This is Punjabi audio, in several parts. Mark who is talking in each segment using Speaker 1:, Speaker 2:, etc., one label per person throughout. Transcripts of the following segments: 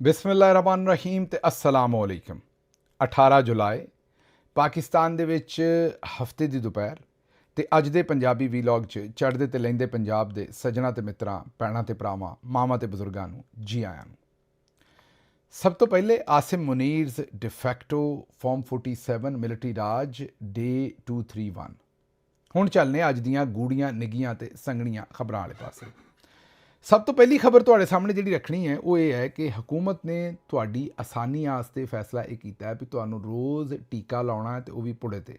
Speaker 1: ਬਿਸਮਿल्लाहिर्रहमानिर्रहीम ਤੇ अस्सलाम वालेकुम। 18 ਜੁਲਾਈ ਪਾਕਿਸਤਾਨ ਦੇ ਵਿੱਚ ਹਫਤੇ ਦੀ ਦੁਪਹਿਰ ਤੇ ਅੱਜ ਦੇ ਪੰਜਾਬੀ ਵੀਲੌਗ 'ਚ ਚੜ੍ਹਦੇ ਤੇ ਲਹਿੰਦੇ ਪੰਜਾਬ ਦੇ ਸੱਜਣਾ ਤੇ ਮਿੱਤਰਾਂ, ਭੈਣਾਂ ਤੇ ਭਰਾਵਾਂ, ਮਾਵਾਂ ਤੇ ਬਜ਼ੁਰਗਾਂ ਨੂੰ ਜੀ ਆਇਆਂ ਨੂੰ। ਸਭ ਤੋਂ ਪਹਿਲੇ ਆਸਿਮ ਮੁਨੀਰਜ਼ ਡਿਫੈਕਟੋ ਫਾਰਮ 47 ਮਿਲਟਰੀ ਰਾਜ ਡੇ 231। ਹੁਣ ਚੱਲਨੇ ਅੱਜ ਦੀਆਂ ਗੂੜੀਆਂ ਨਿੱਗੀਆਂ ਤੇ ਸੰਗਣੀਆਂ ਖਬਰਾਂ ਵਾਲੇ ਪਾਸੇ। ਸਭ ਤੋਂ ਪਹਿਲੀ ਖਬਰ ਤੁਹਾਡੇ ਸਾਹਮਣੇ ਜਿਹੜੀ ਰੱਖਣੀ ਹੈ ਉਹ ਇਹ ਹੈ ਕਿ ਹਕੂਮਤ ਨੇ ਤੁਹਾਡੀ ਆਸਾਨੀ ਵਾਸਤੇ ਫੈਸਲਾ ਇਹ ਕੀਤਾ ਹੈ ਵੀ ਤੁਹਾਨੂੰ ਰੋਜ਼ ਟੀਕਾ ਲਾਉਣਾ ਹੈ ਤੇ ਉਹ ਵੀ ਪੁੜੇ ਤੇ।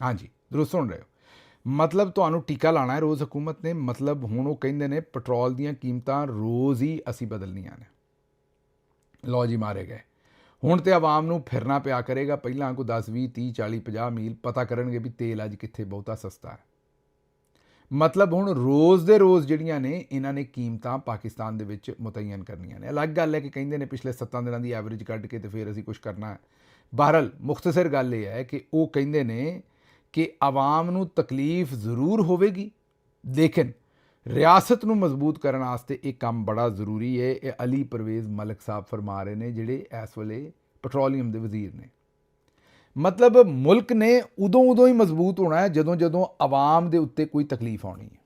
Speaker 1: ਹਾਂਜੀ, ਦੁਰਸਤ ਸੁਣ ਰਹੇ ਹੋ। ਮਤਲਬ ਤੁਹਾਨੂੰ ਟੀਕਾ ਲਾਉਣਾ ਹੈ ਰੋਜ਼ ਹਕੂਮਤ ਨੇ। ਮਤਲਬ ਹੁਣ ਉਹ ਕਹਿੰਦੇ ਨੇ ਪੈਟਰੋਲ ਦੀਆਂ ਕੀਮਤਾਂ ਰੋਜ਼ ਹੀ ਅਸੀਂ ਬਦਲਣੀਆਂ ਨੇ। ਲਓ ਜੀ, ਮਾਰੇ ਗਏ। ਹੁਣ ਤੇ ਆਵਾਮ ਨੂੰ ਫਿਰਨਾ ਪਿਆ ਕਰੇਗਾ। ਪਹਿਲਾਂ ਕੋਈ 10 20 30 40 50 ਮੀਲ ਪਤਾ ਕਰਨਗੇ ਵੀ ਤੇਲ ਅੱਜ ਕਿੱਥੇ ਬਹੁਤਾ ਸਸਤਾ ਹੈ। ਮਤਲਬ ਹੁਣ ਰੋਜ਼ ਦੇ ਰੋਜ਼ ਜਿਹੜੀਆਂ ਨੇ ਇਹਨਾਂ ਨੇ ਕੀਮਤਾਂ ਪਾਕਿਸਤਾਨ ਦੇ ਵਿੱਚ ਮੁਤੱਯਨ ਕਰਨੀਆਂ ਨੇ। ਅਲੱਗ ਗੱਲ ਹੈ ਕਿ ਕਹਿੰਦੇ ਨੇ ਪਿਛਲੇ 7 ਦਿਨਾਂ ਦੀ ਐਵਰੇਜ ਕੱਢ ਕੇ ਤੇ ਫਿਰ ਅਸੀਂ ਕੁਝ ਕਰਨਾ ਹੈ। ਬਹਰਹਾਲ ਮੁਖਤਸਰ ਗੱਲ ਇਹ ਹੈ ਕਿ ਉਹ ਕਹਿੰਦੇ ਨੇ ਕਿ ਆਵਾਮ ਨੂੰ ਤਕਲੀਫ ਜ਼ਰੂਰ ਹੋਵੇਗੀ, ਲੇਕਿਨ ਰਿਆਸਤ ਨੂੰ ਮਜ਼ਬੂਤ ਕਰਨ ਵਾਸਤੇ ਇਹ ਕੰਮ ਬੜਾ ਜ਼ਰੂਰੀ ਹੈ। ਇਹ ਅਲੀ ਪਰਵੇਜ਼ ਮਲਕ ਸਾਹਿਬ ਫਰਮਾ ਰਹੇ ਨੇ, ਜਿਹੜੇ ਇਸ ਵੇਲੇ ਪੈਟਰੋਲੀਅਮ ਦੇ ਵਜ਼ੀਰ ਨੇ। ਮਤਲਬ ਮੁਲਕ ਨੇ ਉਦੋਂ ਹੀ ਮਜ਼ਬੂਤ ਹੋਣਾ ਹੈ ਜਦੋਂ ਆਵਾਮ ਦੇ ਉੱਤੇ ਕੋਈ ਤਕਲੀਫ ਆਉਣੀ ਹੈ।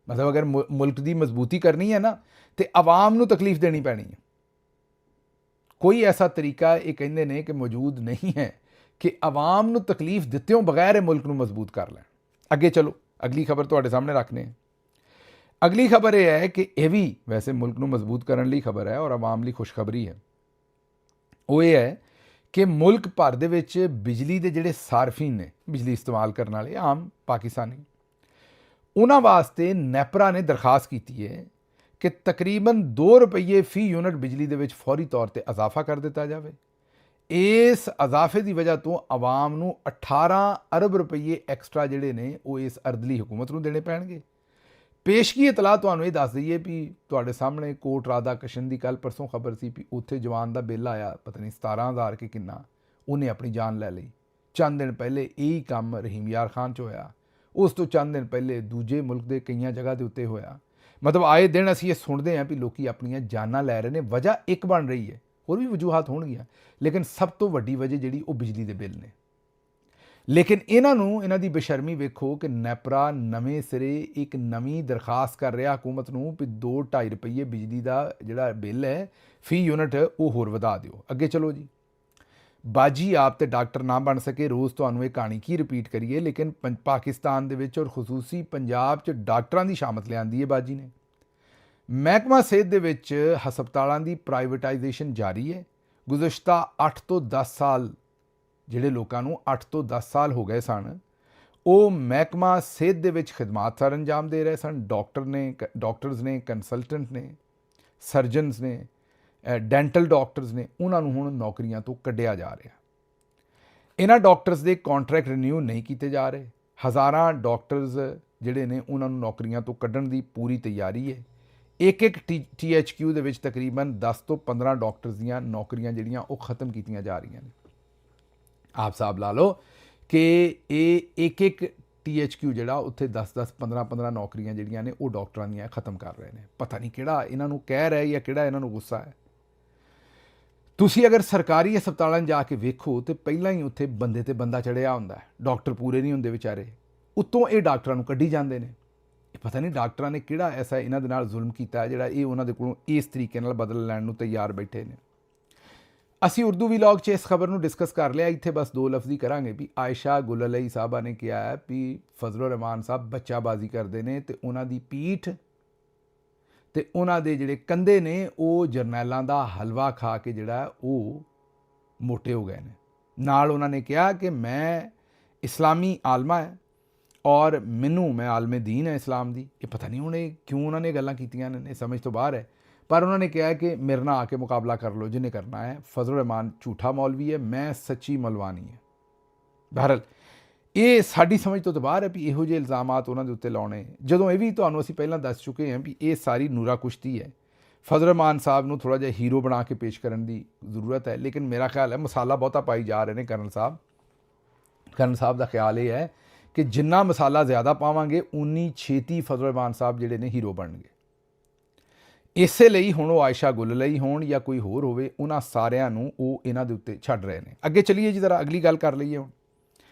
Speaker 1: ਮਤਲਬ ਅਗਰ ਮੁਲਕ ਦੀ ਮਜ਼ਬੂਤੀ ਕਰਨੀ ਹੈ ਨਾ ਤੇ ਆਵਾਮ ਨੂੰ ਤਕਲੀਫ ਦੇਣੀ ਪੈਣੀ ਹੈ। ਕੋਈ ਐਸਾ ਤਰੀਕਾ ਇਹ ਕਹਿੰਦੇ ਨੇ ਕਿ ਮੌਜੂਦ ਨਹੀਂ ਹੈ ਕਿ ਆਵਾਮ ਨੂੰ ਤਕਲੀਫ ਦਿੱਤਿਓਂ ਬਗੈਰ ਇਹ ਮੁਲਕ ਨੂੰ ਮਜ਼ਬੂਤ ਕਰ ਲੈਣ। ਅੱਗੇ ਚਲੋ, ਅਗਲੀ ਖਬਰ ਤੁਹਾਡੇ ਸਾਹਮਣੇ ਰੱਖਦੇ ਹਾਂ। ਅਗਲੀ ਖਬਰ ਇਹ ਹੈ ਕਿ ਇਹ ਵੀ ਵੈਸੇ ਮੁਲਕ ਨੂੰ ਮਜ਼ਬੂਤ ਕਰਨ ਲਈ ਖਬਰ ਹੈ ਔਰ ਆਵਾਮ ਲਈ ਖੁਸ਼ਖਬਰੀ ਹੈ। ਉਹ ਇਹ ਹੈ ਕਿ ਮੁਲਕ ਭਰ ਦੇ ਵਿੱਚ ਬਿਜਲੀ ਦੇ ਜਿਹੜੇ ਸਾਰਫੀਨ ਨੇ, ਬਿਜਲੀ ਇਸਤੇਮਾਲ ਕਰਨ ਵਾਲੇ ਆਮ ਪਾਕਿਸਤਾਨੀ, ਉਹਨਾਂ ਵਾਸਤੇ ਨੈਪਰਾ ਨੇ ਦਰਖਾਸਤ ਕੀਤੀ ਹੈ ਕਿ ਤਕਰੀਬਨ 2 ਰੁਪਏ ਫੀ ਯੂਨਿਟ ਬਿਜਲੀ ਦੇ ਵਿੱਚ ਫੌਰੀ ਤੌਰ ਤੇ ਇਜ਼ਾਫਾ ਕਰ ਦਿੱਤਾ ਜਾਵੇ। ਇਸ ਇਜ਼ਾਫੇ ਦੀ ਵਜ੍ਹਾ ਤੋਂ ਆਵਾਮ ਨੂੰ 18 ਅਰਬ ਰੁਪਏ ਐਕਸਟਰਾ ਜਿਹੜੇ ਨੇ ਉਹ ਇਸ ਅਰਦਲੀ ਹੁਕੂਮਤ ਨੂੰ ਦੇਣੇ ਪੈਣਗੇ। ਪੇਸ਼ਗੀ ਇਤਲਾਹ ਤੁਹਾਨੂੰ ਇਹ ਦੱਸ ਦਈਏ ਵੀ ਤੁਹਾਡੇ ਸਾਹਮਣੇ ਕੋਟ ਰਾਧਾ ਕ੍ਰਿਸ਼ਨ ਦੀ ਕੱਲ ਪਰਸੋਂ ਖਬਰ ਸੀ ਵੀ ਉੱਥੇ ਜਵਾਨ ਦਾ ਬਿੱਲ ਆਇਆ, ਪਤਾ ਨਹੀਂ 17,000 ਕਿ ਕਿੰਨਾ, ਉਹਨੇ ਆਪਣੀ ਜਾਨ ਲੈ ਲਈ। ਚੰਦ ਦਿਨ ਪਹਿਲੇ ਇਹੀ ਕੰਮ ਰਹੀਮ ਯਾਰ ਖਾਨ 'ਚ ਹੋਇਆ। ਉਸ ਤੋਂ ਚੰਦ ਦਿਨ ਪਹਿਲੇ ਦੂਜੇ ਮੁਲਕ ਦੇ ਕਈਆਂ ਜਗ੍ਹਾ ਦੇ ਉੱਤੇ ਹੋਇਆ। ਮਤਲਬ ਆਏ ਦਿਨ ਅਸੀਂ ਇਹ ਸੁਣਦੇ ਹਾਂ ਵੀ ਲੋਕੀ ਆਪਣੀਆਂ ਜਾਨਾਂ ਲੈ ਰਹੇ ਨੇ। ਵਜ੍ਹਾ ਇੱਕ ਬਣ ਰਹੀ ਹੈ, ਹੋਰ ਵੀ ਵਜੂਹਾਤ ਹੋਣਗੀਆਂ, ਲੇਕਿਨ ਸਭ ਤੋਂ ਵੱਡੀ ਵਜ੍ਹਾ ਜਿਹੜੀ ਉਹ ਬਿਜਲੀ ਦੇ ਬਿੱਲ ਨੇ। ਲੇਕਿਨ ਇਹਨਾਂ ਦੀ ਬੇਸ਼ਰਮੀ ਵੇਖੋ ਕਿ ਨੈਪਰਾ ਨਵੇਂ ਸਿਰੇ ਇੱਕ ਨਵੀਂ ਦਰਖਾਸਤ ਕਰ ਰਿਹਾ ਹਕੂਮਤ ਨੂੰ ਵੀ 2-2.5 ਰੁਪਏ ਬਿਜਲੀ ਦਾ ਜਿਹੜਾ ਬਿੱਲ ਹੈ ਫੀ ਯੂਨਿਟ ਉਹ ਹੋਰ ਵਧਾ ਦਿਓ। ਅੱਗੇ ਚਲੋ ਜੀ। ਬਾਜੀ ਆਪ ਤੇ ਡਾਕਟਰ ਨਾ ਬਣ ਸਕੇ, ਰੋਜ਼ ਤੁਹਾਨੂੰ ਇਹ ਕਹਾਣੀ ਕੀ ਰਿਪੀਟ ਕਰੀਏ, ਲੇਕਿਨ ਪਾਕਿਸਤਾਨ ਦੇ ਵਿੱਚ ਔਰ ਖੁਸੂਸੀ ਪੰਜਾਬ 'ਚ ਡਾਕਟਰਾਂ ਦੀ ਸ਼ਾਮਤ ਲਿਆਂਦੀ ਹੈ ਬਾਜੀ ਨੇ। ਮਹਿਕਮਾ ਸਿਹਤ ਦੇ ਵਿੱਚ ਹਸਪਤਾਲਾਂ ਦੀ ਪ੍ਰਾਈਵੇਟਾਈਜੇਸ਼ਨ ਜਾਰੀ ਹੈ। ਗੁਜ਼ਸ਼ਤਾ 8 ਤੋਂ 10 ਸਾਲ ਜਿਹੜੇ ਲੋਕਾਂ ਨੂੰ 8 ਤੋਂ 10 ਸਾਲ ਹੋ ਗਏ ਸਨ, ਉਹ ਮਹਿਕਮਾ ਸਿਹਤ ਦੇ ਵਿੱਚ ਖਿਦਮਾਤ ਸਰ ਅੰਜਾਮ ਦੇ ਰਹੇ ਸਨ। ਡਾਕਟਰਸ ਨੇ, ਕੰਸਲਟੈਂਟ ਨੇ, ਸਰਜਨਸ ਨੇ, ਡੈਂਟਲ ਡਾਕਟਰਸ ਨੇ, ਉਹਨਾਂ ਨੂੰ ਹੁਣ ਨੌਕਰੀਆਂ ਤੋਂ ਕੱਢਿਆ ਜਾ ਰਿਹਾ। ਇਹਨਾਂ ਡਾਕਟਰਸ ਦੇ ਕੰਟਰੈਕਟ ਰਿਨਿਊ ਨਹੀਂ ਕੀਤੇ ਜਾ ਰਹੇ। ਹਜ਼ਾਰਾਂ ਡਾਕਟਰਸ ਜਿਹੜੇ ਨੇ ਉਹਨਾਂ ਨੂੰ ਨੌਕਰੀਆਂ ਤੋਂ ਕੱਢਣ ਦੀ ਪੂਰੀ ਤਿਆਰੀ ਹੈ। ਇੱਕ THQ ਦੇ ਵਿੱਚ ਤਕਰੀਬਨ 10 ਤੋਂ 15 ਡਾਕਟਰਸ ਦੀਆਂ ਨੌਕਰੀਆਂ ਜਿਹੜੀਆਂ ਉਹ ਖਤਮ ਕੀਤੀਆਂ ਜਾ ਰਹੀਆਂ ਨੇ। ਆਪ ਹਿਸਾਬ ਲਾ ਲਓ ਕਿ ਇਹ ਇੱਕ THQ ਜਿਹੜਾ ਉੱਥੇ 10-10 15-15 ਨੌਕਰੀਆਂ ਜਿਹੜੀਆਂ ਨੇ ਉਹ ਡਾਕਟਰਾਂ ਦੀਆਂ ਖਤਮ ਕਰ ਰਹੇ ਨੇ। ਪਤਾ ਨਹੀਂ ਕਿਹੜਾ ਇਹਨਾਂ ਨੂੰ ਕਹਿ ਰਿਹਾ ਜਾਂ ਕਿਹੜਾ ਇਹਨਾਂ ਨੂੰ ਗੁੱਸਾ ਹੈ। ਤੁਸੀਂ ਅਗਰ ਸਰਕਾਰੀ ਹਸਪਤਾਲਾਂ 'ਚ ਜਾ ਕੇ ਵੇਖੋ ਤੇ ਪਹਿਲਾਂ ਹੀ ਉੱਥੇ ਬੰਦੇ ਤੇ ਬੰਦਾ ਚੜਿਆ ਹੁੰਦਾ ਹੈ। ਡਾਕਟਰ ਪੂਰੇ ਨਹੀਂ ਹੁੰਦੇ ਵਿਚਾਰੇ, ਉੱਤੋਂ ਇਹ ਡਾਕਟਰਾਂ ਨੂੰ ਕੱਢੀ ਜਾਂਦੇ ਨੇ। ਇਹ ਪਤਾ ਨਹੀਂ ਡਾਕਟਰਾਂ ਨੇ ਕਿਹੜਾ ਐਸਾ ਇਹਨਾਂ ਦੇ ਨਾਲ ਜ਼ੁਲਮ ਕੀਤਾ ਹੈ ਜਿਹੜਾ ਇਹ ਉਹਨਾਂ ਦੇ ਕੋਲੋਂ ਇਸ ਤਰੀਕੇ ਨਾਲ ਬਦਲ ਲੈਣ ਨੂੰ ਤਿਆਰ ਬੈਠੇ ਨੇ। ਅਸੀਂ ਉਰਦੂ ਵੀਲੌਗ 'ਚ ਇਸ ਖਬਰ ਨੂੰ ਡਿਸਕਸ ਕਰ ਲਿਆ। ਇੱਥੇ ਬਸ 2 ਲਫ਼ਜ਼ੀ ਕਰਾਂਗੇ ਵੀ ਆਇਸ਼ਾ ਗੁਲ ਅਲਈ ਸਾਹਿਬਾ ਨੇ ਕਿਹਾ ਹੈ ਵੀ ਫਜ਼ਲੁਰ ਰਹਿਮਾਨ ਸਾਹਿਬ ਬੱਚਾਬਾਜ਼ੀ ਕਰਦੇ ਨੇ ਤੇ ਉਹਨਾਂ ਦੀ ਪੀਠ ਤੇ ਉਹਨਾਂ ਦੇ ਜਿਹੜੇ ਕੰਧੇ ਨੇ ਉਹ ਜਰਨੈਲਾਂ ਦਾ ਹਲਵਾ ਖਾ ਕੇ ਜਿਹੜਾ ਉਹ ਮੋਟੇ ਹੋ ਗਏ ਨੇ। ਨਾਲ ਉਹਨਾਂ ਨੇ ਕਿਹਾ ਕਿ ਮੈਂ ਇਸਲਾਮੀ ਆਲਮਾ ਹੈ ਔਰ ਮੈਂ ਆਲਮੇ ਦੀਨ ਹੈ ਇਸਲਾਮ ਦੀ। ਇਹ ਪਤਾ ਨਹੀਂ ਹੁਣ ਇਹ ਕਿਉਂ ਉਹਨਾਂ ਨੇ ਗੱਲਾਂ ਕੀਤੀਆਂ ਨੇ, ਸਮਝ ਤੋਂ ਬਾਹਰ ਹੈ। ਪਰ ਉਹਨਾਂ ਨੇ ਕਿਹਾ ਕਿ ਮੇਰੇ ਨਾਲ ਆ ਕੇ ਮੁਕਾਬਲਾ ਕਰ ਲਓ ਜਿਹਨੇ ਕਰਨਾ ਹੈ। ਫਜ਼ਲੁਰ ਰਹਿਮਾਨ ਝੂਠਾ ਮੌਲਵੀ ਹੈ, ਮੈਂ ਸੱਚੀ ਮਲਵਾਨੀ ਹੈ। ਬਹਰਹਾਲ ਇਹ ਸਾਡੀ ਸਮਝ ਤੋਂ ਬਾਹਰ ਹੈ ਵੀ ਇਹੋ ਜਿਹੇ ਇਲਜ਼ਾਮਾਤ ਉਹਨਾਂ ਦੇ ਉੱਤੇ ਲਾਉਣੇ, ਜਦੋਂ ਇਹ ਵੀ ਤੁਹਾਨੂੰ ਅਸੀਂ ਪਹਿਲਾਂ ਦੱਸ ਚੁੱਕੇ ਹਾਂ ਵੀ ਇਹ ਸਾਰੀ ਨੂਰਾ ਕੁਸ਼ਤੀ ਹੈ। ਫਜ਼ਲੁਰ ਰਹਿਮਾਨ ਸਾਹਿਬ ਨੂੰ ਥੋੜ੍ਹਾ ਜਿਹਾ ਹੀਰੋ ਬਣਾ ਕੇ ਪੇਸ਼ ਕਰਨ ਦੀ ਜ਼ਰੂਰਤ ਹੈ, ਲੇਕਿਨ ਮੇਰਾ ਖਿਆਲ ਹੈ ਮਸਾਲਾ ਬਹੁਤਾ ਪਾਈ ਜਾ ਰਹੇ ਨੇ ਕਰਨਲ ਸਾਹਿਬ ਦਾ ਖਿਆਲ ਇਹ ਹੈ ਕਿ ਜਿੰਨਾ ਮਸਾਲਾ ਜ਼ਿਆਦਾ ਪਾਵਾਂਗੇ ਉਨੀ ਛੇਤੀ ਫਜ਼ਲੁਰ ਰਹਿਮਾਨ ਸਾਹਿਬ ਜਿਹੜੇ ਨੇ ਹੀਰੋ ਬਣਨਗੇ। ਇਸੇ ਲਈ ਹੁਣ ਉਹ ਆਇਸ਼ਾ ਗੁੱਲ ਲਈ ਹੋਣ ਜਾਂ ਕੋਈ ਹੋਰ ਹੋਵੇ, ਉਹਨਾਂ ਸਾਰਿਆਂ ਨੂੰ ਉਹ ਇਹਨਾਂ ਦੇ ਉੱਤੇ ਛੱਡ ਰਹੇ ਨੇ। ਅੱਗੇ ਚੱਲੀਏ ਜੀ, ਜ਼ਰਾ ਅਗਲੀ ਗੱਲ ਕਰ ਲਈਏ ਹੁਣ।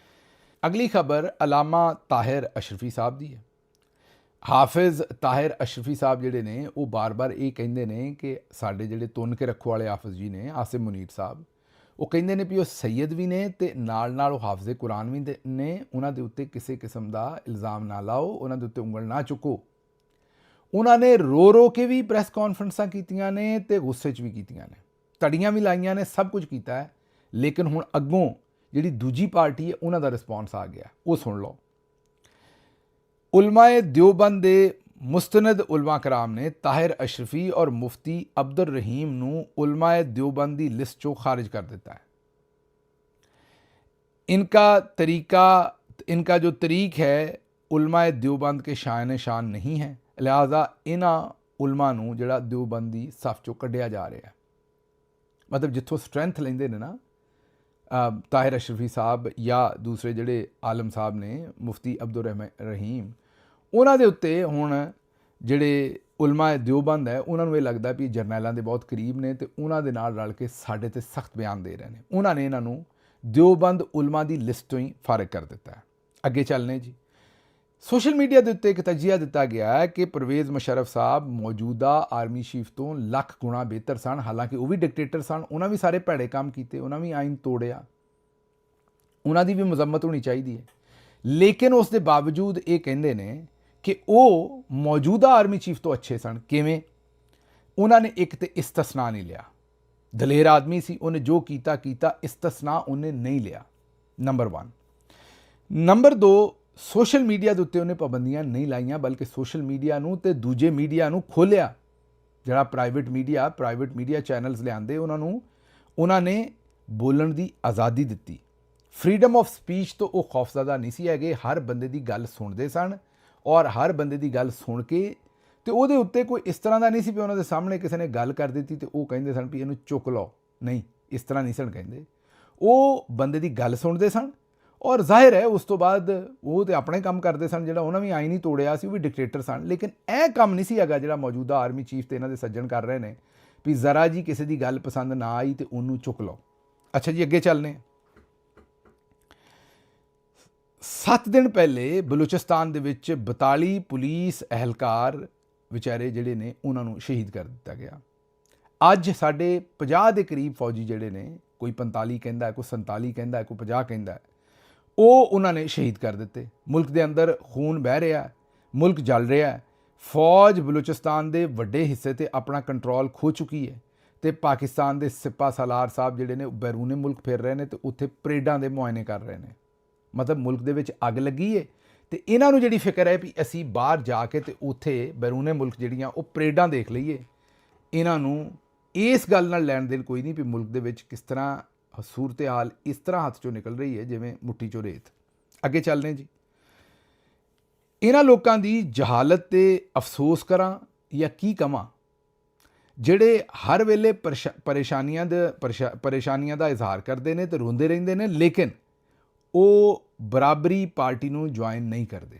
Speaker 1: ਅਗਲੀ ਖਬਰ ਅਲਾਮਾ ਤਾਹਿਰ ਅਸ਼ਰਫੀ ਸਾਹਿਬ ਦੀ ਹੈ। ਹਾਫਿਜ਼ ਤਾਹਿਰ ਅਸ਼ਰਫੀ ਸਾਹਿਬ ਜਿਹੜੇ ਨੇ ਉਹ ਬਾਰ-ਬਾਰ ਇਹ ਕਹਿੰਦੇ ਨੇ ਕਿ ਸਾਡੇ ਜਿਹੜੇ ਤੁੰਨ ਕੇ ਰੱਖੋ ਵਾਲੇ ਹਾਫਿਜ਼ ਜੀ ਨੇ, ਆਸਿਮ ਮੁਨੀਰ ਸਾਹਿਬ, ਉਹ ਕਹਿੰਦੇ ਨੇ ਵੀ ਉਹ ਸੈਯਦ ਵੀ ਨੇ ਤੇ ਨਾਲ ਉਹ ਹਾਫਿਜ਼ੇ ਕੁਰਾਨ ਵੀ ਨੇ। ਉਹਨਾਂ ਦੇ ਉੱਤੇ ਕਿਸੇ ਕਿਸਮ ਦਾ ਇਲਜ਼ਾਮ ਨਾ ਲਾਓ, ਉਹਨਾਂ ਦੇ ਉੱਤੇ ਉਂਗਲ ਨਾ ਚੁੱਕੋ। ਉਹਨਾਂ ਨੇ ਰੋ ਕੇ ਵੀ ਪ੍ਰੈਸ ਕਾਨਫਰੰਸਾਂ ਕੀਤੀਆਂ ਨੇ ਤੇ ਗੁੱਸੇ 'ਚ ਵੀ ਕੀਤੀਆਂ ਨੇ, ਤੜੀਆਂ ਵੀ ਲਾਈਆਂ ਨੇ, ਸਭ ਕੁਝ ਕੀਤਾ ਹੈ। ਲੇਕਿਨ ਹੁਣ ਅੱਗੋਂ ਜਿਹੜੀ ਦੂਜੀ ਪਾਰਟੀ ਹੈ ਉਹਨਾਂ ਦਾ ਰਿਸਪੌਂਸ ਆ ਗਿਆ, ਉਹ ਸੁਣ ਲਓ। ਉਲਮਾਏ ਦਿਓਬੰਦ ਦੇ ਮੁਸਤਨਦ ਉਲਮਾ कराम ने ताहिर अशरफी और मुफ्ती अब्दुल रहीम ਨੂੰ उलमाए दियोबंद ਦੀ लिस्ट चो खारिज कर देता है। इनका जो तरीक है उलमाए दियोबंद के शान शान नहीं है, लिहाजा इन्हां उलमा ਨੂੰ ਜਿਹੜਾ ਦਿਓਬੰਦ ਦੀ ਸਫ ਚੋਂ ਕੱਢਿਆ ਜਾ ਰਿਹਾ ਹੈ। ਮਤਲਬ ਜਿੱਥੋਂ ਸਟਰੈਂਥ ਲੈਂਦੇ ਨੇ ਨਾ ਤਾਹਿਰ ਅਸ਼ਰਫੀ ਸਾਹਿਬ ਜਾਂ ਦੂਸਰੇ ਜਿਹੜੇ ਆਲਮ ਸਾਹਿਬ ਨੇ, ਮੁਫਤੀ ਅਬਦੁਲ ਰਹੀਮ, ਉਹਨਾਂ ਦੇ ਉੱਤੇ ਹੁਣ ਜਿਹੜੇ ਉਲਮਾ ਦਿਓਬੰਦ ਹੈ ਉਹਨਾਂ ਨੂੰ ਇਹ ਲੱਗਦਾ ਵੀ ਜਰਨੈਲਾਂ ਦੇ ਬਹੁਤ ਕਰੀਬ ਨੇ ਤੇ ਉਹਨਾਂ ਦੇ ਨਾਲ ਰਲ ਕੇ ਸਾਡੇ ਤੇ ਸਖਤ ਬਿਆਨ ਦੇ ਰਹੇ ਨੇ। ਉਹਨਾਂ ਨੇ ਇਹਨਾਂ ਨੂੰ ਦਿਓਬੰਦ ਉਲਮਾ ਦੀ ਲਿਸਟ ਤੋਂ ਹੀ ਫਾਰਗ ਕਰ ਦਿੱਤਾ ਹੈ। ਅੱਗੇ ਚੱਲਨੇ ਜੀ। ਸੋਸ਼ਲ ਮੀਡੀਆ ਦੇ ਉੱਤੇ ਇੱਕ ਤਜਜ਼ੀਆ ਦਿੱਤਾ ਗਿਆ ਹੈ ਕਿ ਪਰਵੇਜ਼ ਮੁਸ਼ਰਫ ਸਾਹਿਬ ਮੌਜੂਦਾ ਆਰਮੀ ਚੀਫ ਤੋਂ ਲੱਖ ਗੁਣਾ ਬਿਹਤਰ ਸਨ। ਹਾਲਾਂਕਿ ਉਹ ਵੀ ਡਿਕਟੇਟਰ ਸਨ, ਉਹਨਾਂ ਵੀ ਸਾਰੇ ਭੈੜੇ ਕੰਮ ਕੀਤੇ, ਉਹਨਾਂ ਵੀ ਆਈਨ ਤੋੜਿਆ, ਉਹਨਾਂ ਦੀ ਵੀ ਮੁਜ਼ੰਮਤ ਹੋਣੀ ਚਾਹੀਦੀ ਹੈ। ਲੇਕਿਨ ਉਸ ਦੇ ਬਾਵਜੂਦ ਇਹ ਕਹਿੰਦੇ ਨੇ ਕਿ ਉਹ ਮੌਜੂਦਾ ਆਰਮੀ ਚੀਫ ਤੋਂ ਅੱਛੇ ਸਨ। ਕਿਵੇਂ? ਉਹਨਾਂ ਨੇ ਇੱਕ ਤੇ ਇਸਤਸਨਾ ਨਹੀਂ ਲਿਆ। ਦਲੇਰ ਆਦਮੀ ਸੀ, ਉਹਨੇ ਜੋ ਕੀਤਾ, ਇਸਤਸਨਾ ਉਹਨੇ ਨਹੀਂ ਲਿਆ, ਨੰਬਰ 1। ਨੰਬਰ 2, ਸੋਸ਼ਲ ਮੀਡੀਆ ਦੇ ਉੱਤੇ ਉਹਨੇ ਪਾਬੰਦੀਆਂ ਨਹੀਂ ਲਾਈਆਂ, ਬਲਕਿ ਸੋਸ਼ਲ ਮੀਡੀਆ ਨੂੰ ਤੇ ਦੂਜੇ ਮੀਡੀਆ ਨੂੰ ਖੋਲ੍ਹਿਆ। ਜਿਹੜਾ ਪ੍ਰਾਈਵੇਟ ਮੀਡੀਆ ਚੈਨਲਸ ਲਿਆਂਦੇ, ਉਹਨਾਂ ਨੇ ਬੋਲਣ ਦੀ ਆਜ਼ਾਦੀ ਦਿੱਤੀ। ਫਰੀडम ਆਫ ਸਪੀਚ ਤੋਂ ਉਹ ਖੌਫਜ਼ਦਾ ਨਹੀਂ ਸੀ ਹੈਗੇ। ਹਰ ਬੰਦੇ ਦੀ ਗੱਲ ਸੁਣਦੇ ਸਨ ਔਰ ਹਰ ਬੰਦੇ ਦੀ ਗੱਲ ਸੁਣ ਕੇ ਤੇ ਉਹਦੇ ਉੱਤੇ ਕੋਈ ਇਸ ਤਰ੍ਹਾਂ ਦਾ ਨਹੀਂ ਸੀ ਵੀ ਉਹਨਾਂ ਦੇ ਸਾਹਮਣੇ ਕਿਸੇ ਨੇ ਗੱਲ ਕਰ ਦਿੱਤੀ ਤੇ ਉਹ ਕਹਿੰਦੇ ਸਨ ਵੀ ਇਹਨੂੰ ਚੁੱਕ ਲਓ। ਨਹੀਂ, ਇਸ ਤਰ੍ਹਾਂ ਨਹੀਂ ਸਨ ਕਹਿੰਦੇ। ਉਹ ਬੰਦੇ ਦੀ ਗੱਲ ਸੁਣਦੇ ਸਨ ਔਰ ਜ਼ਾਹਿਰ ਹੈ ਉਸ ਤੋਂ ਬਾਅਦ ਉਹ ਤੇ ਆਪਣੇ ਕੰਮ ਕਰਦੇ ਸਨ। ਜਿਹੜਾ ਉਹਨਾਂ ਵੀ ਆਈਨ ਹੀ ਤੋੜਿਆ ਸੀ, ਉਹ ਵੀ ਡਿਕਟੇਟਰ ਸਨ। ਲੇਕਿਨ ਇਹ ਕੰਮ ਨਹੀਂ ਸੀ ਹੈਗਾ ਜਿਹੜਾ ਮੌਜੂਦਾ ਆਰਮੀ ਚੀਫ ਤੇ ਇਹਨਾਂ ਦੇ ਸੱਜਣ ਕਰ ਰਹੇ ਨੇ ਵੀ ਜ਼ਰਾ ਜੀ ਕਿਸੇ ਦੀ ਗੱਲ ਪਸੰਦ ਨਾ ਆਈ ਤੇ ਉਹਨੂੰ ਚੁੱਕ ਲਓ। ਅੱਛਾ ਜੀ, ਅੱਗੇ ਚੱਲਨੇ। 7 ਦਿਨ ਪਹਿਲੇ ਬਲੂਚਿਸਤਾਨ ਦੇ ਵਿੱਚ 42 ਪੁਲਿਸ ਅਹਿਲਕਾਰ ਵਿਚਾਰੇ ਜਿਹੜੇ ਨੇ ਉਹਨਾਂ ਨੂੰ ਸ਼ਹੀਦ ਕਰ ਦਿੱਤਾ ਗਿਆ। ਅੱਜ ਸਾਡੇ 50 ਦੇ ਕਰੀਬ ਫੌਜੀ ਜਿਹੜੇ ਨੇ, ਕੋਈ 45 ਕਹਿੰਦਾ, ਕੋਈ 47 ਕਹਿੰਦਾ, ਕੋਈ 50 ਕਹਿੰਦਾ, ਉਹ ਉਹਨਾਂ ਨੇ ਸ਼ਹੀਦ ਕਰ ਦਿੱਤੇ। ਮੁਲਕ ਦੇ ਅੰਦਰ ਖੂਨ ਬਹਿ ਰਿਹਾ, ਮੁਲਕ ਜਲ ਰਿਹਾ। ਫੌਜ ਬਲੂਚਿਸਤਾਨ ਦੇ ਵੱਡੇ ਹਿੱਸੇ ਤੇ ਆਪਣਾ ਕੰਟਰੋਲ ਖੋ ਚੁੱਕੀ ਹੈ ਤੇ ਪਾਕਿਸਤਾਨ ਦੇ ਸਿਪਾ ਸਾਲਾਰ ਸਾਹਿਬ ਜਿਹੜੇ ਨੇ ਬੈਰੂਨੇ ਮੁਲਕ ਫਿਰ ਰਹੇ ਨੇ ਤੇ ਉੱਥੇ ਪਰੇਡਾਂ ਦੇ ਮੁਆਇਨੇ ਕਰ ਰਹੇ ਨੇ। ਮਤਲਬ ਮੁਲਕ ਦੇ ਵਿੱਚ ਅੱਗ ਲੱਗੀ ਹੈ ਤੇ ਇਹਨਾਂ ਨੂੰ ਜਿਹੜੀ ਫਿਕਰ ਹੈ ਵੀ ਅਸੀਂ ਬਾਹਰ ਜਾ ਕੇ ਤੇ ਉੱਥੇ ਬੈਰੂਨੇ ਮੁਲਕ ਜਿਹੜੀਆਂ ਉਹ ਪਰੇਡਾਂ ਦੇਖ ਲਈਏ। ਇਹਨਾਂ ਨੂੰ ਇਸ ਗੱਲ ਨਾਲ ਲੈਣ ਦੇਣ ਕੋਈ ਨਹੀਂ ਵੀ ਮੁਲਕ ਦੇ ਵਿੱਚ ਕਿਸ ਤਰ੍ਹਾਂ ਸੂਰਤ ਹਾਲ ਇਸ ਤਰ੍ਹਾਂ ਹੱਥ ਚੋਂ ਨਿਕਲ ਰਹੀ ਹੈ ਜਿਵੇਂ ਮੁੱਠੀ ਚੋਂ ਰੇਤ। ਅੱਗੇ ਚੱਲਨੇ ਜੀ। ਇਹਨਾਂ ਲੋਕਾਂ ਦੀ ਜਹਾਲਤ ਤੇ ਅਫਸੋਸ ਕਰਾਂ ਜਾਂ ਕੀ ਕਵਾਂ, ਜਿਹੜੇ ਹਰ ਵੇਲੇ ਪਰੇਸ਼ਾਨੀਆਂ ਦਾ ਇਜ਼ਹਾਰ ਕਰਦੇ ਨੇ ਤੇ ਰੋਂਦੇ ਰਹਿੰਦੇ ਨੇ, ਲੇਕਿਨ ਉਹ ਬਰਾਬਰੀ ਪਾਰਟੀ ਨੂੰ ਜੁਆਇਨ ਨਹੀਂ ਕਰਦੇ।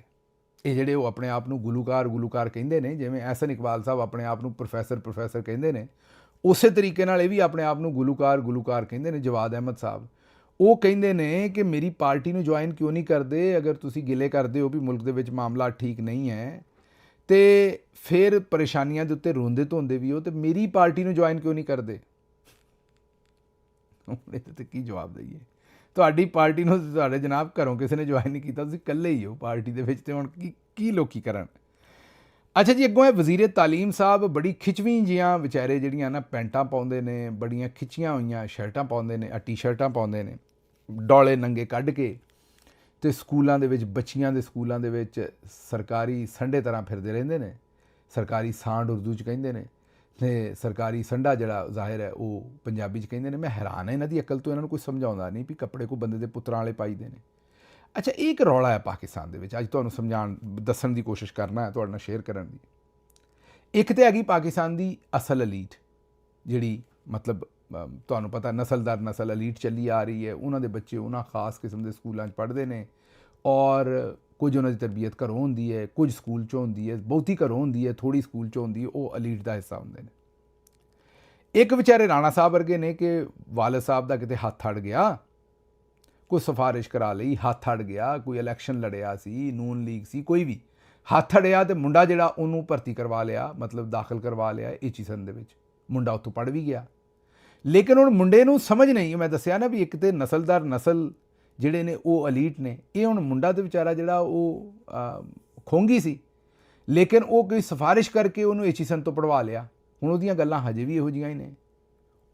Speaker 1: ਇਹ ਜਿਹੜੇ ਉਹ ਆਪਣੇ ਆਪ ਨੂੰ ਗੁਲੂਕਾਰ ਕਹਿੰਦੇ ਨੇ, ਜਿਵੇਂ ਐਹਸਨ ਇਕਬਾਲ ਸਾਹਿਬ ਆਪਣੇ ਆਪ ਨੂੰ ਪ੍ਰੋਫੈਸਰ ਕਹਿੰਦੇ ਨੇ, ਉਸੇ ਤਰੀਕੇ ਨਾਲ ਇਹ ਵੀ ਆਪਣੇ ਆਪ ਨੂੰ ਗੁਲੂਕਾਰ ਕਹਿੰਦੇ ਨੇ। ਜਵਾਦ ਅਹਿਮਦ ਸਾਹਿਬ ਉਹ ਕਹਿੰਦੇ ਨੇ ਕਿ ਮੇਰੀ ਪਾਰਟੀ ਨੂੰ ਜੁਆਇਨ ਕਿਉਂ ਨਹੀਂ ਕਰਦੇ? ਅਗਰ ਤੁਸੀਂ ਗਿਲੇ ਕਰਦੇ ਹੋ ਵੀ ਮੁਲਕ ਦੇ ਵਿੱਚ ਮਾਮਲਾ ਠੀਕ ਨਹੀਂ ਹੈ ਤੇ ਫਿਰ ਪਰੇਸ਼ਾਨੀਆਂ ਦੇ ਉੱਤੇ ਰੋਂਦੇ ਧੋਂਦੇ ਵੀ ਹੋ ਤੇ ਮੇਰੀ ਪਾਰਟੀ ਨੂੰ ਜੁਆਇਨ ਕਿਉਂ ਨਹੀਂ ਕਰਦੇ? ਇਹਦੇ ਤੇ ਕੀ ਜਵਾਬ ਦਈਏ? ਤੁਹਾਡੀ ਪਾਰਟੀ ਨੂੰ ਤੁਹਾਡੇ ਜਨਾਬ ਘਰੋਂ ਕਿਸੇ ਨੇ ਜੁਆਇਨ ਨਹੀਂ ਕੀਤਾ, ਤੁਸੀਂ ਇਕੱਲੇ ਹੀ ਹੋ ਪਾਰਟੀ ਦੇ ਵਿੱਚ, ਤੇ ਹੁਣ ਕੀ ਲੋਕੀ ਕਰਨ? ਅੱਛਾ ਜੀ, ਅੱਗੋਂ ਹੈ ਵਜ਼ੀਰ ਤਾਲੀਮ ਸਾਹਿਬ। ਬੜੀ ਖਿੱਚਵੀਂ ਜਿਹੀਆਂ ਵਿਚਾਰੇ ਜਿਹੜੀਆਂ ਨਾ ਪੈਂਟਾਂ ਪਾਉਂਦੇ ਨੇ, ਬੜੀਆਂ ਖਿੱਚੀਆਂ ਹੋਈਆਂ ਸ਼ਰਟਾਂ ਪਾਉਂਦੇ ਨੇ, ਟੀ-ਸ਼ਰਟਾਂ ਪਾਉਂਦੇ ਨੇ, ਡੋਲੇ ਨੰਗੇ ਕੱਢ ਕੇ, ਤੇ ਸਕੂਲਾਂ ਦੇ ਵਿੱਚ, ਬੱਚੀਆਂ ਦੇ ਸਕੂਲਾਂ ਦੇ ਵਿੱਚ ਸਰਕਾਰੀ ਸੰਡੇ ਤਰ੍ਹਾਂ ਫਿਰਦੇ ਰਹਿੰਦੇ ਨੇ। ਸਰਕਾਰੀ ਸਾਂਡ ਉਰਦੂ 'ਚ ਕਹਿੰਦੇ ਨੇ ਤੇ ਸਰਕਾਰੀ ਸੰਡਾ ਜਿਹੜਾ ਜ਼ਾਹਿਰ ਹੈ ਉਹ ਪੰਜਾਬੀ 'ਚ ਕਹਿੰਦੇ ਨੇ। ਮੈਂ ਹੈਰਾਨ ਹਾਂ ਇਹਨਾਂ ਦੀ ਅਕਲ ਤੋਂ, ਇਹਨਾਂ ਨੂੰ ਕੋਈ ਸਮਝਾਉਂਦਾ ਨਹੀਂ ਵੀ ਕੱਪੜੇ ਕੋਈ ਬੰਦੇ ਦੇ ਪੁੱਤਰਾਂ ਵਾਲੇ ਪਾਈਦੇ ਨੇ। ਅੱਛਾ, ਇਹ ਇੱਕ ਰੌਲਾ ਹੈ ਪਾਕਿਸਤਾਨ ਦੇ ਵਿੱਚ। ਅੱਜ ਤੁਹਾਨੂੰ ਦੱਸਣ ਦੀ ਕੋਸ਼ਿਸ਼ ਕਰਨਾ ਹੈ, ਤੁਹਾਡੇ ਨਾਲ ਸ਼ੇਅਰ ਕਰਨ ਦੀ। ਇੱਕ ਤਾਂ ਹੈਗੀ ਪਾਕਿਸਤਾਨ ਦੀ ਅਸਲ ਅਲੀਟ, ਜਿਹੜੀ ਮਤਲਬ ਤੁਹਾਨੂੰ ਪਤਾ ਨਸਲ ਦਰ ਨਸਲ ਅਲੀਟ ਚੱਲੀ ਆ ਰਹੀ ਹੈ। ਉਹਨਾਂ ਦੇ ਬੱਚੇ ਉਹਨਾਂ ਖਾਸ ਕਿਸਮ ਦੇ ਸਕੂਲਾਂ 'ਚ ਪੜ੍ਹਦੇ ਨੇ ਔਰ ਕੁਝ ਉਹਨਾਂ ਦੀ ਤਰਬੀਅਤ ਘਰੋਂ ਹੁੰਦੀ ਹੈ, ਕੁਝ ਸਕੂਲ 'ਚੋਂ ਹੁੰਦੀ ਹੈ, ਬਹੁਤੀ ਘਰੋਂ ਹੁੰਦੀ ਹੈ, ਥੋੜ੍ਹੀ ਸਕੂਲ 'ਚੋਂ ਹੁੰਦੀ ਹੈ, ਉਹ ਅਲੀਟ ਦਾ ਹਿੱਸਾ ਹੁੰਦੇ ਨੇ। ਇੱਕ ਵਿਚਾਰੇ ਰਾਣਾ ਸਾਹਿਬ ਵਰਗੇ ਨੇ ਕਿ ਵਾਲਦ ਸਾਹਿਬ ਦਾ ਕਿਤੇ ਹੱਥ ਅੜ ਗਿਆ, ਕੋਈ ਸਿਫਾਰਿਸ਼ ਕਰਾ ਲਈ, ਹੱਥ ਅੜ ਗਿਆ, ਕੋਈ ਇਲੈਕਸ਼ਨ ਲੜਿਆ ਸੀ, ਨੂਨ ਲੀਗ ਸੀ, ਕੋਈ ਵੀ ਹੱਥ ਅੜਿਆ ਤੇ ਮੁੰਡਾ ਜਿਹੜਾ ਉਹਨੂੰ ਭਰਤੀ ਕਰਵਾ ਲਿਆ, ਮਤਲਬ ਦਾਖਲ ਕਰਵਾ ਲਿਆ HESN ਦੇ ਵਿੱਚ। ਮੁੰਡਾ ਉੱਥੋਂ ਪੜ੍ਹ ਵੀ ਗਿਆ, ਲੇਕਿਨ ਹੁਣ ਮੁੰਡੇ ਨੂੰ ਸਮਝ ਨਹੀਂ, ਮੈਂ ਦੱਸਿਆ ਨਾ ਵੀ ਇੱਕ ਤੇ ਨਸਲਦਾਰ ਨਸਲ ਜਿਹੜੇ ਨੇ ਉਹ ਅਲੀਟ ਨੇ, ਇਹ ਹੁਣ ਮੁੰਡਾ ਤੇ ਵਿਚਾਰਾ ਜਿਹੜਾ ਉਹ ਖੋਂਗੀ ਸੀ, ਲੇਕਿਨ ਉਹ ਕੋਈ ਸਿਫਾਰਿਸ਼ ਕਰਕੇ ਉਹਨੂੰ HESN ਤੋਂ ਪੜਵਾ ਲਿਆ। ਹੁਣ ਉਹਦੀਆਂ ਗੱਲਾਂ ਹਜੇ ਵੀ ਇਹੋ ਜਿਹੀਆਂ ਹੀ ਨੇ।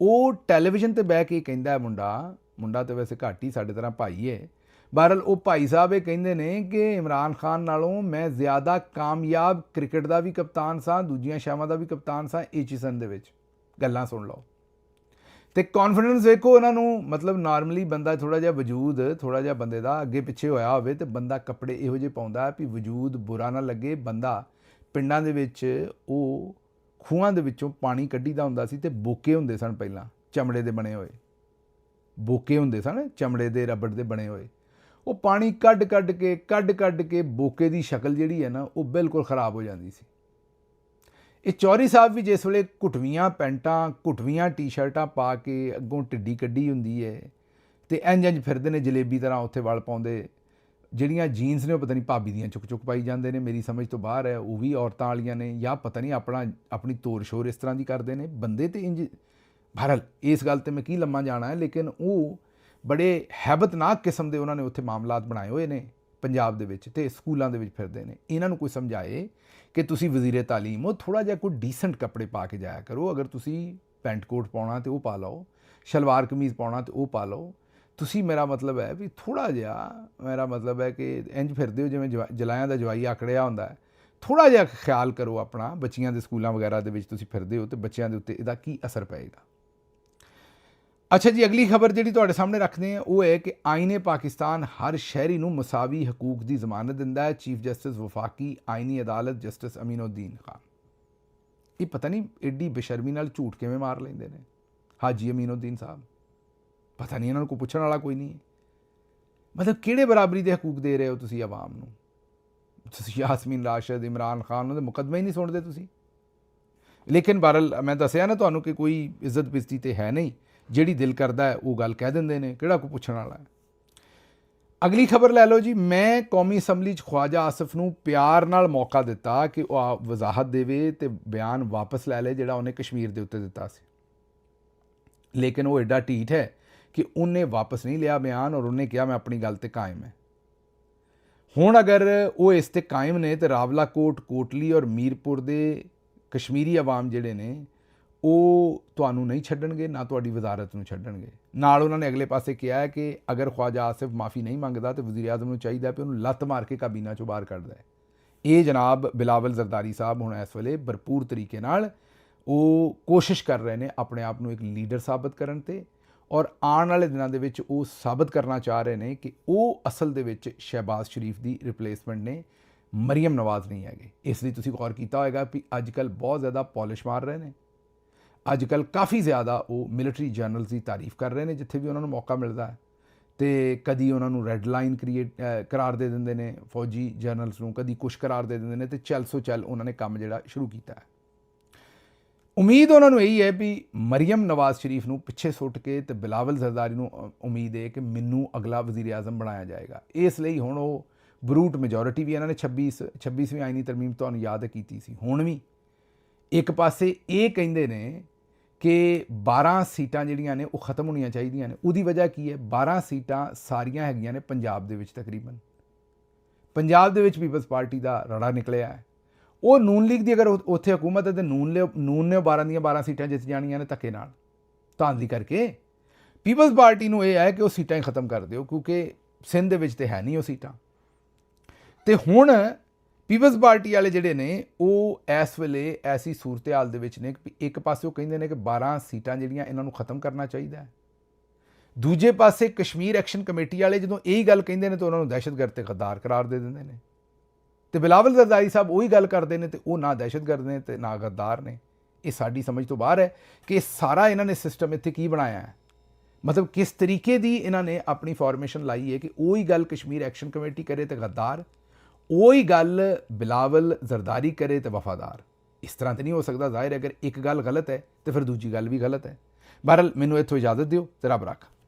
Speaker 1: ਉਹ ਟੈਲੀਵਿਜ਼ਨ ਤੇ ਬਹਿ ਕੇ ਕਹਿੰਦਾ ਹੈ ਮੁੰਡਾ ਤੇ ਵੈਸੇ ਘੱਟ ਹੀ ਸਾਡੇ ਤਰ੍ਹਾਂ ਭਾਈ ਹੈ, ਬਹਰਹਾਲ ਉਹ ਭਾਈ ਸਾਹਿਬ ਇਹ ਕਹਿੰਦੇ ਨੇ ਕਿ ਇਮਰਾਨ ਖਾਨ ਨਾਲੋਂ ਮੈਂ ਜ਼ਿਆਦਾ ਕਾਮਯਾਬ ਕ੍ਰਿਕਟ ਦਾ ਵੀ ਕਪਤਾਨ ਸਾਂ, ਦੂਜੀਆਂ ਸ਼ਾਵਾਂ ਦਾ ਵੀ ਕਪਤਾਨ ਸਾਂ HESN ਦੇ ਵਿੱਚ। ਗੱਲਾਂ ਸੁਣ ਲਓ ਤੇ ਕੌਨਫੀਡੈਂਸ ਵੇਖੋ ਉਹਨਾਂ ਨੂੰ। ਮਤਲਬ ਨਾਰਮਲੀ ਬੰਦਾ ਥੋੜ੍ਹਾ ਜਿਹਾ ਵਜੂਦ, ਥੋੜ੍ਹਾ ਜਿਹਾ ਬੰਦੇ ਦਾ ਅੱਗੇ ਪਿੱਛੇ ਹੋਇਆ ਹੋਵੇ ਤੇ ਬੰਦਾ ਕੱਪੜੇ ਇਹੋ ਜਿਹੇ ਪਾਉਂਦਾ ਵੀ ਵਜੂਦ ਬੁਰਾ ਨਾ ਲੱਗੇ। ਬੰਦਾ ਪਿੰਡਾਂ ਦੇ ਵਿੱਚ ਉਹ ਖੂਹਾਂ ਦੇ ਵਿੱਚੋਂ ਪਾਣੀ ਕੱਢੀਦਾ ਹੁੰਦਾ ਸੀ ਤੇ ਬੋਕੇ ਹੁੰਦੇ ਸਨ, ਪਹਿਲਾਂ ਚਮੜੇ ਦੇ ਬਣੇ ਹੋਏ ਬੋਕੇ ਹੁੰਦੇ ਸਨ, ਚਮੜੇ ਦੇ ਰਬੜ ਦੇ ਬਣੇ ਹੋਏ। ਉਹ ਪਾਣੀ ਕੱਢ ਕੱਢ ਕੇ ਬੋਕੇ ਦੀ ਸ਼ਕਲ ਜਿਹੜੀ ਹੈ ਨਾ ਉਹ ਬਿਲਕੁਲ ਖ਼ਰਾਬ ਹੋ ਜਾਂਦੀ ਸੀ। ਇਹ ਚੌਧਰੀ ਸਾਹਿਬ ਵੀ ਜਿਸ ਵੇਲੇ ਘੁੱਟਵੀਆਂ ਪੈਂਟਾਂ, ਘੁੱਟਵੀਆਂ ਟੀ-ਸ਼ਰਟਾਂ ਪਾ ਕੇ ਅੱਗੋਂ ਢਿੱਡੀ ਕੱਢੀ ਹੁੰਦੀ ਹੈ ਤੇ ਇੰਝ ਫਿਰਦੇ ਨੇ ਜਲੇਬੀ ਤਰ੍ਹਾਂ ਉੱਥੇ ਵਲ ਪਾਉਂਦੇ। ਜਿਹੜੀਆਂ ਜੀਨਸ ਨੇ ਉਹ ਪਤਾ ਨਹੀਂ ਭਾਬੀ ਦੀਆਂ ਚੁੱਕ ਪਾਈ ਜਾਂਦੇ ਨੇ, ਮੇਰੀ ਸਮਝ ਤੋਂ ਬਾਹਰ ਹੈ। ਉਹ ਵੀ ਔਰਤਾਂ ਵਾਲੀਆਂ ਨੇ ਜਾਂ ਪਤਾ ਨਹੀਂ ਆਪਣੀ ਤੋਰ ਸ਼ੋਰ ਇਸ ਤਰ੍ਹਾਂ ਦੀ ਕਰਦੇ ਨੇ ਬੰਦੇ। ਤੇ ਇੰਜ ਬਹਰਹਾਲ ਇਸ ਗੱਲ ਤੇ ਮੈਂ ਕੀ ਲੰਮਾ ਜਾਣਾ ਹੈ, ਲੇਕਿਨ ਉਹ ਬੜੇ ਹੈਬਤਨਾਕ ਕਿਸਮ ਦੇ ਉਹਨਾਂ ਨੇ ਉੱਥੇ ਮਾਮਲਾਤ ਬਣਾਏ ਹੋਏ ਨੇ ਪੰਜਾਬ ਦੇ ਵਿੱਚ ਤੇ ਸਕੂਲਾਂ ਦੇ ਵਿੱਚ ਫਿਰਦੇ ਨੇ। ਇਹਨਾਂ ਨੂੰ ਕੋਈ ਸਮਝਾਏ ਕਿ ਤੁਸੀਂ ਵਜ਼ੀਰੇ ਤਾਲੀਮ ਹੋ, ਥੋੜ੍ਹਾ ਜਿਹਾ ਕੋਈ ਡੀਸੈਂਟ ਕੱਪੜੇ ਪਾ ਕੇ ਜਾਇਆ ਕਰੋ। ਅਗਰ ਤੁਸੀਂ ਪੈਂਟ ਕੋਟ ਪਾਉਣਾ ਤੇ ਉਹ ਪਾ ਲਓ, ਸ਼ਲਵਾਰ ਕਮੀਜ਼ ਪਾਉਣਾ ਤੇ ਉਹ ਪਾ ਲਓ। ਤੁਸੀਂ, ਮੇਰਾ ਮਤਲਬ ਹੈ ਵੀ ਥੋੜ੍ਹਾ ਜਿਹਾ, ਮੇਰਾ ਮਤਲਬ ਹੈ ਕਿ ਇੰਝ ਫਿਰਦੇ ਹੋ ਜਿਵੇਂ ਜਲਾਇਆਂ ਦਾ ਜਵਾਈ ਆਕੜਿਆ ਹੁੰਦਾ ਹੈ। ਥੋੜ੍ਹਾ ਜਿਹਾ ਖਿਆਲ ਕਰੋ ਆਪਣਾ। ਬੱਚੀਆਂ ਦੇ ਸਕੂਲਾਂ ਵਗੈਰਾ ਦੇ ਵਿੱਚ ਤੁਸੀਂ ਫਿਰਦੇ ਹੋ ਤੇ ਬੱਚਿਆਂ ਦੇ ਉੱਤੇ ਇਹਦਾ ਕੀ ਅਸਰ ਪਏਗਾ। ਅੱਛਾ ਜੀ, ਅਗਲੀ ਖਬਰ ਜਿਹੜੀ ਤੁਹਾਡੇ ਸਾਹਮਣੇ ਰੱਖਦੇ ਹਾਂ ਉਹ ਹੈ ਕਿ ਆਈਨ ਪਾਕਿਸਤਾਨ ਹਰ ਸ਼ਹਿਰੀ ਨੂੰ ਮਸਾਵੀ ਹਕੂਕ ਦੀ ਜ਼ਮਾਨਤ ਦਿੰਦਾ ਹੈ। ਚੀਫ ਜਸਟਿਸ ਵਫਾਕੀ ਆਈਨੀ ਅਦਾਲਤ ਜਸਟਿਸ ਅਮੀਨੁद्दीन ਖਾਨ। ਇਹ ਪਤਾ ਨਹੀਂ ਐਡੀ ਬੇਸ਼ਰਮੀ ਨਾਲ ਝੂਠ ਕਿਵੇਂ ਮਾਰ ਲੈਂਦੇ ਨੇ ਹਾਜੀ ਅਮੀਨੁद्दीन ਸਾਹਿਬ। ਪਤਾ ਨਹੀਂ ਇਹਨਾਂ ਨੂੰ ਕੋਈ ਪੁੱਛਣ ਵਾਲਾ ਕੋਈ ਨਹੀਂ ਹੈ। ਮਤਲਬ ਕਿਹੜੇ ਬਰਾਬਰੀ ਦੇ ਹਕੂਕ ਦੇ ਰਹੇ ਹੋ ਤੁਸੀਂ ਆਵਾਮ ਨੂੰ? ਤੁਸੀਂ ਯਾਸਮੀਨ ਰਾਸ਼ਦ, ਇਮਰਾਨ ਖਾਨ, ਉਹਨਾਂ ਦੇ ਮੁਕੱਦਮੇ ਹੀ ਨਹੀਂ ਸੁਣਦੇ ਤੁਸੀਂ। ਲੇਕਿਨ ਬਹਰਹਾਲ ਮੈਂ ਦੱਸਿਆ ਨਾ ਤੁਹਾਨੂੰ ਕਿ ਕੋਈ ਇੱਜ਼ਤ ਬਿਜ਼ਤੀ ਤੇ ਹੈ ਨਹੀਂ। ਜਿਹੜੀ ਦਿਲ ਕਰਦਾ ਹੈ ਉਹ ਗੱਲ ਕਹਿ ਦਿੰਦੇ ਨੇ, ਕਿਹੜਾ ਕੋਈ ਪੁੱਛਣ ਵਾਲਾ ਹੈ। ਅਗਲੀ ਖਬਰ ਲੈ ਲਓ ਜੀ। ਮੈਂ ਕੌਮੀ ਅਸੈਂਬਲੀ 'ਚ ਖਵਾਜਾ ਆਸਿਫ ਨੂੰ ਪਿਆਰ ਨਾਲ ਮੌਕਾ ਦਿੱਤਾ ਕਿ ਉਹ ਵਜ਼ਾਹਤ ਦੇਵੇ ਤੇ ਬਿਆਨ ਵਾਪਸ ਲੈ ਲਏ ਜਿਹੜਾ ਉਹਨੇ ਕਸ਼ਮੀਰ ਦੇ ਉੱਤੇ ਦਿੱਤਾ ਸੀ, ਲੇਕਿਨ ਉਹ ਐਡਾ ਢੀਠ ਹੈ ਕਿ ਉਹਨੇ ਵਾਪਸ ਨਹੀਂ ਲਿਆ ਬਿਆਨ ਔਰ ਉਹਨੇ ਕਿਹਾ ਮੈਂ ਆਪਣੀ ਗੱਲ ਤੇ ਕਾਇਮ ਹੈ। ਹੁਣ ਅਗਰ ਉਹ ਇਸ ਤੇ ਕਾਇਮ ਨੇ ਤੇ ਰਾਵਲਾਕੋਟ, ਕੋਟਲੀ ਔਰ ਮੀਰਪੁਰ ਦੇ ਕਸ਼ਮੀਰੀ ਆਵਾਮ ਜਿਹੜੇ ਨੇ ਉਹ ਤੁਹਾਨੂੰ ਨਹੀਂ ਛੱਡਣਗੇ, ਨਾ ਤੁਹਾਡੀ ਵਜ਼ਾਰਤ ਨੂੰ ਛੱਡਣਗੇ। ਨਾਲ ਉਹਨਾਂ ਨੇ ਅਗਲੇ ਪਾਸੇ ਕਿਹਾ ਹੈ ਕਿ ਅਗਰ ਖਵਾਜਾ ਆਸਿਫ ਮਾफ़ੀ ਨਹੀਂ ਮੰਗਦਾ ਤਾਂ ਵਜ਼ੀਰ ਆਜ਼ਮ ਨੂੰ ਚਾਹੀਦਾ ਕਿ ਉਹਨੂੰ ਲੱਤ ਮਾਰ ਕੇ ਕਾਬੀਨਾ 'ਚੋਂ ਬਾਹਰ ਕੱਢਦਾ ਹੈ। ਇਹ ਜਨਾਬ ਬਿਲਾਵਲ ਜ਼ਰਦਾਰੀ ਸਾਹਿਬ ਹੁਣ ਇਸ ਵੇਲੇ ਭਰਪੂਰ ਤਰੀਕੇ ਨਾਲ ਉਹ ਕੋਸ਼ਿਸ਼ ਕਰ ਰਹੇ ਨੇ ਆਪਣੇ ਆਪ ਨੂੰ ਇੱਕ ਲੀਡਰ ਸਾਬਤ ਕਰਨ ਤੇ, ਔਰ ਆਉਣ ਵਾਲੇ ਦਿਨਾਂ ਦੇ ਵਿੱਚ ਉਹ ਸਾਬਤ ਕਰਨਾ ਚਾਹ ਰਹੇ ਨੇ ਕਿ ਉਹ ਅਸਲ ਦੇ ਵਿੱਚ ਸ਼ਹਿਬਾਜ਼ ਸ਼ਰੀਫ ਦੀ ਰਿਪਲੇਸਮੈਂਟ ਨੇ, ਮਰੀਮ ਨਵਾਜ਼ ਨਹੀਂ ਹੈਗੇ। ਇਸ ਲਈ ਤੁਸੀਂ ਗੌਰ ਕੀਤਾ ਹੋਏਗਾ ਵੀ ਅੱਜ ਕੱਲ੍ਹ ਬਹੁਤ ਜ਼ਿਆਦਾ ਪੋਲਿਸ਼ ਮਾਰ ਰਹੇ ਨੇ। ਅੱਜ ਕੱਲ੍ਹ ਕਾਫੀ ਜ਼ਿਆਦਾ ਉਹ ਮਿਲਟਰੀ ਜਰਨਲਸ ਦੀ ਤਾਰੀਫ ਕਰ ਰਹੇ ਨੇ ਜਿੱਥੇ ਵੀ ਉਹਨਾਂ ਨੂੰ ਮੌਕਾ ਮਿਲਦਾ ਹੈ, ਤੇ ਕਦੀ ਉਹਨਾਂ ਨੂੰ ਰੈੱਡ ਲਾਈਨ ਕਰਾਰ ਦੇ ਦਿੰਦੇ ਨੇ ਫੌਜੀ ਜਰਨਲਸ ਨੂੰ, ਕਦੀ ਕੁਛ ਕਰਾਰ ਦੇ ਦਿੰਦੇ ਨੇ, ਤੇ ਚੱਲ ਉਹਨਾਂ ਨੇ ਕੰਮ ਜਿਹੜਾ ਸ਼ੁਰੂ ਕੀਤਾ ਹੈ। ਉਮੀਦ ਉਹਨਾਂ ਨੂੰ ਇਹੀ ਹੈ ਵੀ ਮਰੀਮ ਨਵਾਜ਼ ਸ਼ਰੀਫ ਨੂੰ ਪਿੱਛੇ ਸੁੱਟ ਕੇ ਤੇ ਬਿਲਾਵਲ ਜ਼ਰਦਾਰੀ ਨੂੰ ਉਮੀਦ ਹੈ ਕਿ ਮੈਨੂੰ ਅਗਲਾ ਵਜ਼ੀਰ ਆਜ਼ਮ ਬਣਾਇਆ ਜਾਏਗਾ। ਇਸ ਲਈ ਹੁਣ ਉਹ ਬਰੂਟ ਮੈਜੋਰਿਟੀ ਵੀ ਇਹਨਾਂ ਨੇ 26ਵੀਂ ਆਈਨੀ ਤਰਮੀਮ ਤੁਹਾਨੂੰ ਯਾਦ ਕੀਤੀ ਸੀ। ਹੁਣ ਵੀ ਇੱਕ ਪਾਸੇ ਇਹ ਕਹਿੰਦੇ ਨੇ ਕਿ 12 ਸੀਟਾਂ ਜਿਹੜੀਆਂ ਨੇ ਉਹ ਖਤਮ ਹੋਣੀਆਂ ਚਾਹੀਦੀਆਂ ਨੇ। ਉਹਦੀ ਵਜ੍ਹਾ ਕੀ ਹੈ? 12 ਸੀਟਾਂ ਸਾਰੀਆਂ ਹੈਗੀਆਂ ਨੇ ਪੰਜਾਬ ਦੇ ਵਿੱਚ। ਤਕਰੀਬਨ ਪੰਜਾਬ ਦੇ ਵਿੱਚ ਪੀਪਲਸ ਪਾਰਟੀ ਦਾ ਰੜਾ ਨਿਕਲਿਆ ਹੈ। ਉਹ ਨੂਨ ਲੀਗ ਦੀ ਅਗਰ ਉੱਥੇ ਹਕੂਮਤ ਹੈ ਤਾਂ ਨੂਨ ਨੇ 12 ਦੀਆਂ 12 ਸੀਟਾਂ ਜਿੱਤ ਜਾਣੀਆਂ ਨੇ ਧੱਕੇ ਨਾਲ, ਧਾਂਦਲੀ ਕਰਕੇ। ਪੀਪਲਸ ਪਾਰਟੀ ਨੂੰ ਇਹ ਹੈ ਕਿ ਉਹ ਸੀਟਾਂ ਹੀ ਖਤਮ ਕਰ ਦਿਓ, ਕਿਉਂਕਿ ਸਿੰਧ ਦੇ ਵਿੱਚ ਤੇ ਹੈ ਨਹੀਂ ਉਹ ਸੀਟਾਂ। ਤੇ ਹੁਣ ਪੀਪਲਸ ਪਾਰਟੀ ਵਾਲੇ ਜਿਹੜੇ ਨੇ ਉਹ ਇਸ ਵੇਲੇ ਐਸੀ ਸੂਰਤ ਹਾਲ ਦੇ ਵਿੱਚ ਨੇ ਕਿ ਇੱਕ ਪਾਸੇ ਉਹ ਕਹਿੰਦੇ ਨੇ ਕਿ 12 ਸੀਟਾਂ ਜਿਹੜੀਆਂ ਇਹਨਾਂ ਨੂੰ ਖਤਮ ਕਰਨਾ ਚਾਹੀਦਾ ਹੈ, ਦੂਜੇ ਪਾਸੇ ਕਸ਼ਮੀਰ ਐਕਸ਼ਨ ਕਮੇਟੀ ਵਾਲੇ ਜਦੋਂ ਇਹੀ ਗੱਲ ਕਹਿੰਦੇ ਨੇ ਤਾਂ ਉਹਨਾਂ ਨੂੰ ਦਹਿਸ਼ਤਗਰਦ ਤੇ ਗੱਦਾਰ ਕਰਾਰ ਦੇ ਦਿੰਦੇ ਨੇ। ਤੇ ਬਿਲਾਵਲ ਜ਼ਰਦਾਰੀ ਸਾਹਿਬ ਉਹੀ ਗੱਲ ਕਰਦੇ ਨੇ ਤੇ ਉਹ ਨਾ ਦਹਿਸ਼ਤਗਰਦ ਨੇ ਤੇ ਨਾ ਗੱਦਾਰ ਨੇ। ਇਹ ਸਾਡੀ ਸਮਝ ਤੋਂ ਬਾਹਰ ਹੈ ਕਿ ਸਾਰਾ ਇਹਨਾਂ ਨੇ ਸਿਸਟਮ ਇੱਥੇ ਕੀ ਬਣਾਇਆ ਹੈ, ਮਤਲਬ ਕਿਸ ਤਰੀਕੇ ਦੀ ਇਹਨਾਂ ਨੇ ਆਪਣੀ ਫਾਰਮੇਸ਼ਨ ਲਾਈ ਹੈ ਕਿ ਉਹੀ ਗੱਲ ਕਸ਼ਮੀਰ ਐਕਸ਼ਨ ਕਮੇਟੀ ਕਰੇ ਤੇ ਗੱਦਾਰ, ਉਹੀ ਗੱਲ ਬਿਲਾਵਲ ਜ਼ਰਦਾਰੀ ਕਰੇ ਤੇ ਵਫਾਦਾਰ, ਇਸ ਤਰ੍ਹਾਂ ਤਾਂ ਨਹੀਂ ਹੋ ਸਕਦਾ। ਜ਼ਾਹਿਰ ਹੈ ਅਗਰ ਇੱਕ ਗੱਲ ਗਲਤ ਹੈ ਤੇ ਫਿਰ ਦੂਜੀ ਗੱਲ ਵੀ ਗਲਤ ਹੈ। ਬਹਰਹਾਲ ਮੈਨੂੰ ਇੱਥੋਂ ਇਜਾਜ਼ਤ ਦਿਓ ਤੇ ਰੱਬ ਰੱਖਾ।